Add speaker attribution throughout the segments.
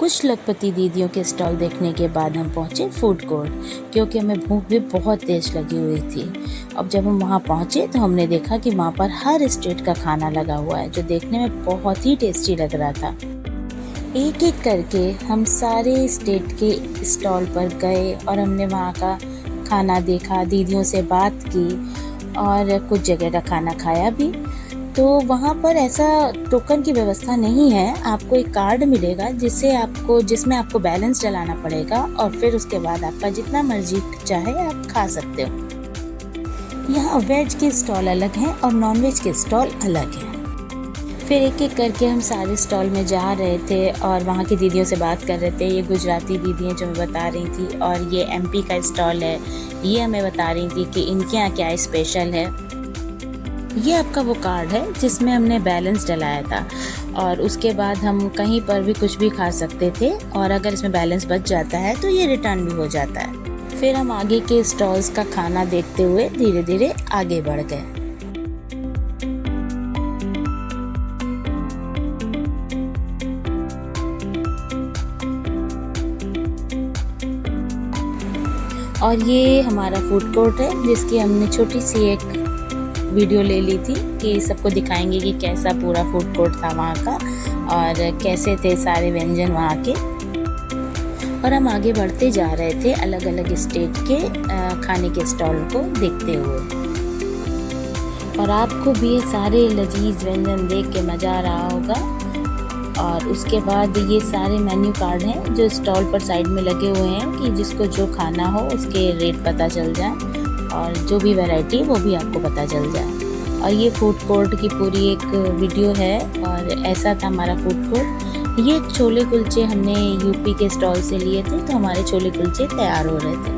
Speaker 1: कुछ लखपति दीदियों के स्टॉल देखने के बाद हम पहुँचे फूड कोर्ट, क्योंकि हमें भूख भी बहुत तेज़ लगी हुई थी। अब जब हम वहाँ पहुँचे तो हमने देखा कि वहाँ पर हर स्टेट का खाना लगा हुआ है, जो देखने में बहुत ही टेस्टी लग रहा था। एक एक करके हम सारे स्टेट के स्टॉल पर गए और हमने वहाँ का खाना देखा, दीदियों से बात की और कुछ जगह का खाना खाया भी। तो वहाँ पर ऐसा टोकन की व्यवस्था नहीं है, आपको एक कार्ड मिलेगा जिसमें आपको बैलेंस डलाना पड़ेगा और फिर उसके बाद आपका जितना मर्जी चाहे आप खा सकते हो। यहाँ वेज के स्टॉल अलग हैं और नॉन वेज के स्टॉल अलग हैं। फिर एक एक करके हम सारे स्टॉल में जा रहे थे और वहाँ की दीदियों से बात कर रहे थे। ये गुजराती दीदी हैं जो हमें बता रही थी, और ये एमपी का स्टॉल है, ये हमें बता रही थी कि इनके यहाँ क्या स्पेशल है। ये आपका वो कार्ड है जिसमें हमने बैलेंस डलाया था और उसके बाद हम कहीं पर भी कुछ भी खा सकते थे, और अगर इसमें बैलेंस बच जाता है तो ये रिटर्न भी हो जाता है। फिर हम आगे के स्टॉल्स का खाना देखते हुए धीरे धीरे आगे बढ़ गए। और ये हमारा फूड कोर्ट है जिसकी हमने छोटी सी एक वीडियो ले ली थी कि सबको दिखाएंगे कि कैसा पूरा फूड कोर्ट था वहाँ का और कैसे थे सारे व्यंजन वहाँ के। और हम आगे बढ़ते जा रहे थे अलग अलग स्टेट के खाने के स्टॉल को देखते हुए, और आपको भी ये सारे लजीज व्यंजन देख के मज़ा आ रहा होगा। और उसके बाद ये सारे मेन्यू कार्ड हैं जो स्टॉल पर साइड में लगे हुए हैं कि जिसको जो खाना हो उसके रेट पता चल जाए और जो भी वैरायटी वो भी आपको पता चल जाए। और ये फूड कोर्ट की पूरी एक वीडियो है और ऐसा था हमारा फूड कोर्ट। ये छोले कुलचे हमने यूपी के स्टॉल से लिए थे, तो हमारे छोले कुलचे तैयार हो रहे थे।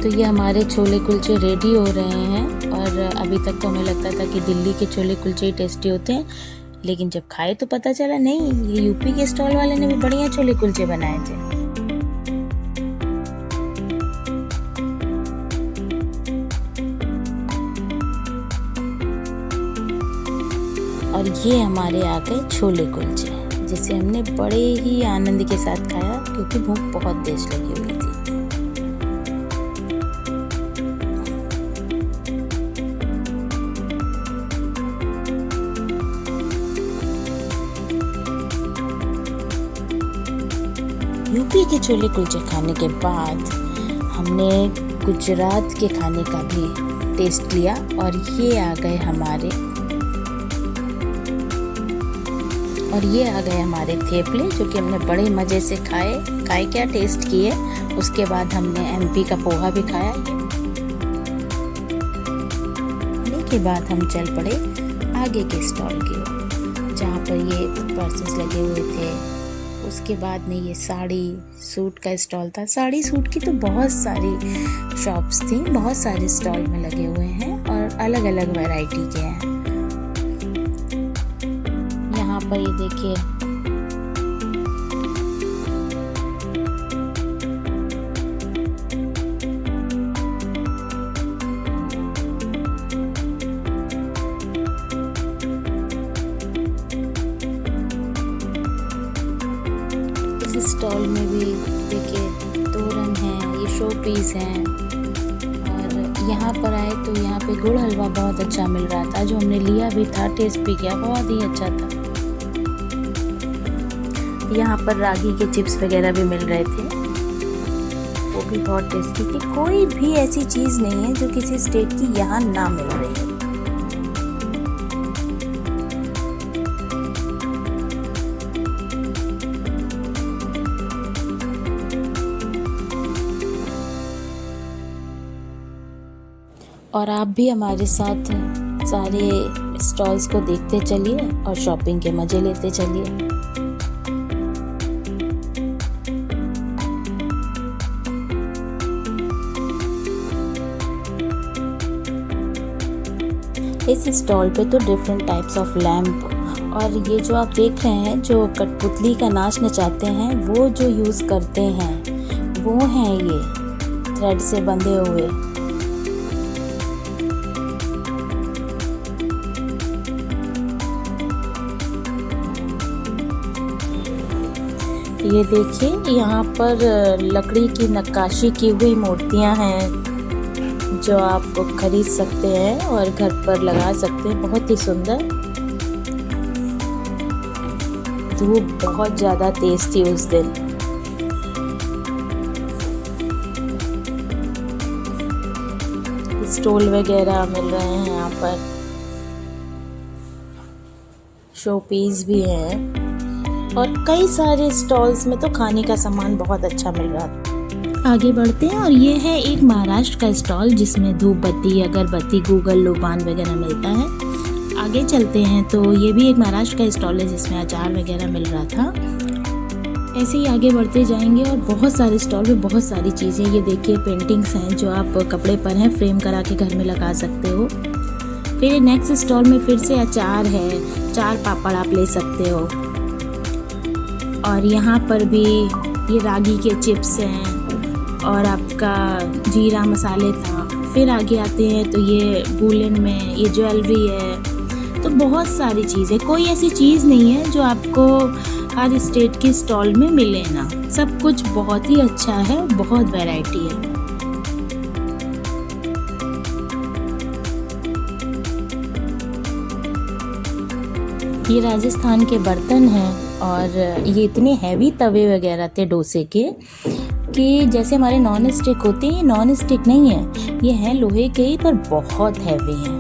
Speaker 1: तो ये हमारे छोले कुलचे रेडी हो रहे हैं, और अभी तक तो हमें लगता था कि दिल्ली के छोले कुलचे ही टेस्टी होते हैं, लेकिन जब खाए तो पता चला नहीं, ये यूपी के स्टॉल वाले ने भी बढ़िया छोले कुलचे बनाए थे। और ये हमारे आ गए छोले कुलचे, जिसे हमने बड़े ही आनंद के साथ खाया क्योंकि भूख बहुत तेज लगी हुई थी। यूपी के छोले कुलचे खाने के बाद हमने गुजरात के खाने का भी टेस्ट लिया, और ये आ गए हमारे थेपले, जो कि हमने बड़े मज़े से खाए क्या टेस्ट किए। उसके बाद हमने एमपी का पोहा भी खाया। खाने के बाद हम चल पड़े आगे के स्टॉल की ओर, जहाँ पर ये पर्सेस लगे हुए थे। उसके बाद में ये साड़ी सूट का स्टॉल था। साड़ी सूट की तो बहुत सारी शॉप्स थी, बहुत सारे स्टॉल में लगे हुए हैं और अलग अलग वैरायटी के हैं। यहाँ पर ये देखिए इस स्टॉल में भी देखिए तोरण हैं, ये शो पीस हैं। और यहाँ पर आए तो यहाँ पे गुड़ हलवा बहुत अच्छा मिल रहा था, जो हमने लिया भी था, टेस्ट भी किया, बहुत ही अच्छा था। यहाँ पर रागी के चिप्स वगैरह भी मिल रहे थे, वो भी बहुत टेस्टी थी। कोई भी ऐसी चीज़ नहीं है जो किसी स्टेट की यहाँ ना मिल रही है। और आप भी हमारे साथ सारे स्टॉल्स को देखते चलिए और शॉपिंग के मज़े लेते चलिए। इस स्टॉल पे तो डिफरेंट टाइप्स ऑफ लैम्प, और ये जो आप देख रहे हैं जो कठपुतली का नाच नचाते हैं, वो जो यूज़ करते हैं वो हैं ये थ्रेड से बंधे हुए। ये देखिए, यहाँ पर लकड़ी की नक्काशी की हुई मूर्तियाँ हैं जो आप खरीद सकते हैं और घर पर लगा सकते हैं। बहुत ही सुंदर। धूप बहुत ज़्यादा तेज थी उस दिन। स्टॉल वगैरह मिल रहे हैं यहाँ पर, शो पीस भी हैं और कई सारे स्टॉल्स में तो खाने का सामान बहुत अच्छा मिल रहा था। आगे बढ़ते हैं और ये है एक महाराष्ट्र का स्टॉल जिसमें धूप बत्ती, अगरबत्ती, गूगल, लोबान वगैरह मिलता है। आगे चलते हैं तो ये भी एक महाराष्ट्र का स्टॉल है जिसमें अचार वगैरह मिल रहा था। ऐसे ही आगे बढ़ते जाएंगे और बहुत सारे स्टॉल में बहुत सारी चीज़ें। ये देखिए, पेंटिंग्स हैं जो आप कपड़े पर हैं फ्रेम करा के घर में लगा सकते हो। फिर नेक्स्ट स्टॉल में फिर से अचार है, 4 पापड़ आप ले सकते हो। और यहाँ पर भी ये रागी के चिप्स हैं और आपका जीरा मसाले था। फिर आगे आते हैं तो ये वूलन में ये ज्वेलरी है। तो बहुत सारी चीज़ें, कोई ऐसी चीज़ नहीं है जो आपको हर स्टेट की स्टॉल में मिले ना। सब कुछ बहुत ही अच्छा है, बहुत वैरायटी है। ये राजस्थान के बर्तन हैं और ये इतने हैवी तवे वगैरह थे डोसे के कि जैसे हमारे नॉन स्टिक होते हैं, ये नॉन स्टिक नहीं है, ये हैं लोहे के ही पर बहुत हैवी हैं।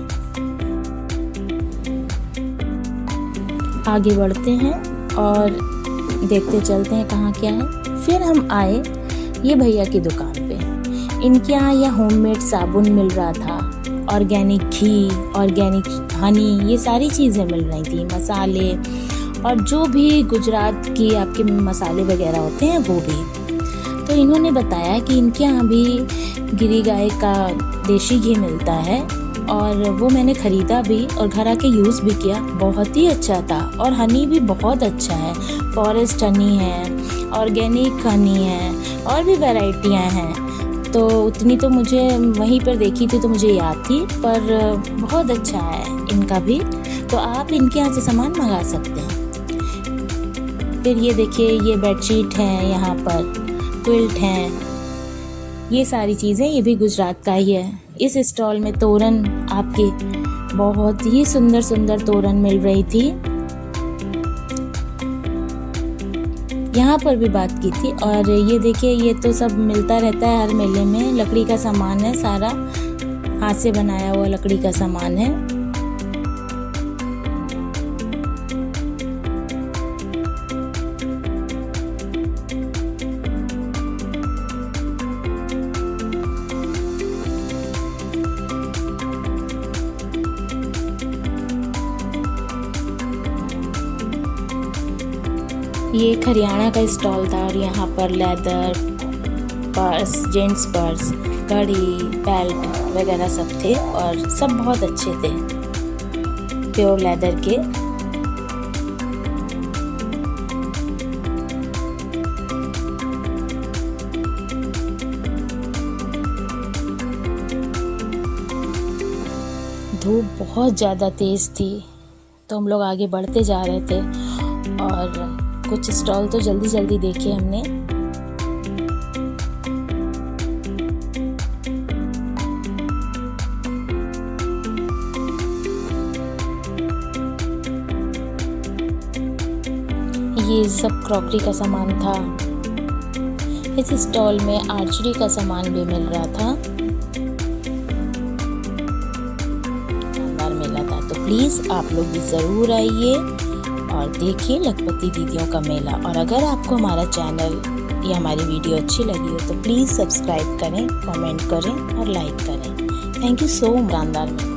Speaker 1: आगे बढ़ते हैं और देखते चलते हैं कहाँ क्या है। फिर हम आए ये भैया की दुकान पे। इनके यहाँ यह होममेड साबुन मिल रहा था, ऑर्गेनिक घी, ऑर्गेनिक हनी, ये सारी चीज़ें मिल रही थी, मसाले और जो भी गुजरात की आपके मसाले वगैरह होते हैं वो भी। तो इन्होंने बताया कि इनके यहाँ भी गिरी गाय का देसी घी मिलता है और वो मैंने ख़रीदा भी और घर आके यूज़ भी किया, बहुत ही अच्छा था। और हनी भी बहुत अच्छा है, फॉरेस्ट हनी है, ऑर्गेनिक हनी है और भी वैरायटियाँ हैं। तो उतनी तो मुझे वहीं पर देखी थी तो मुझे याद थी, पर बहुत अच्छा है इनका भी। तो आप इनके यहाँ से सामान मंगा सकते हैं। फिर ये देखिए, ये बेडशीट हैं, यहाँ पर क्विल्ट हैं, ये सारी चीज़ें ये भी गुजरात का ही है। इस स्टॉल में तोरण, आपके बहुत ही सुंदर सुंदर तोरण मिल रही थी। यहाँ पर भी बात की थी। और ये देखिए, ये तो सब मिलता रहता है हर मेले में। लकड़ी का सामान है, सारा हाथ से बनाया हुआ लकड़ी का सामान है। ये एक हरियाणा का स्टॉल था और यहाँ पर लेदर पर्स, जेंट्स पर्स, घड़ी, बेल्ट वगैरह सब थे और सब बहुत अच्छे थे, प्योर लेदर के। धूप बहुत ज़्यादा तेज़ थी तो हम लोग आगे बढ़ते जा रहे थे और कुछ स्टॉल तो जल्दी जल्दी देखे हमने। ये सब क्रॉकरी का सामान था। इस स्टॉल में आर्चरी का सामान भी मिल रहा था। शानदार मेला था, तो प्लीज़ आप लोग भी ज़रूर आइए और देखिए लखपति दीदियों का मेला। और अगर आपको हमारा चैनल या हमारी वीडियो अच्छी लगी हो तो प्लीज़ सब्सक्राइब करें, कमेंट करें और लाइक करें। Thank you so much. शानदार।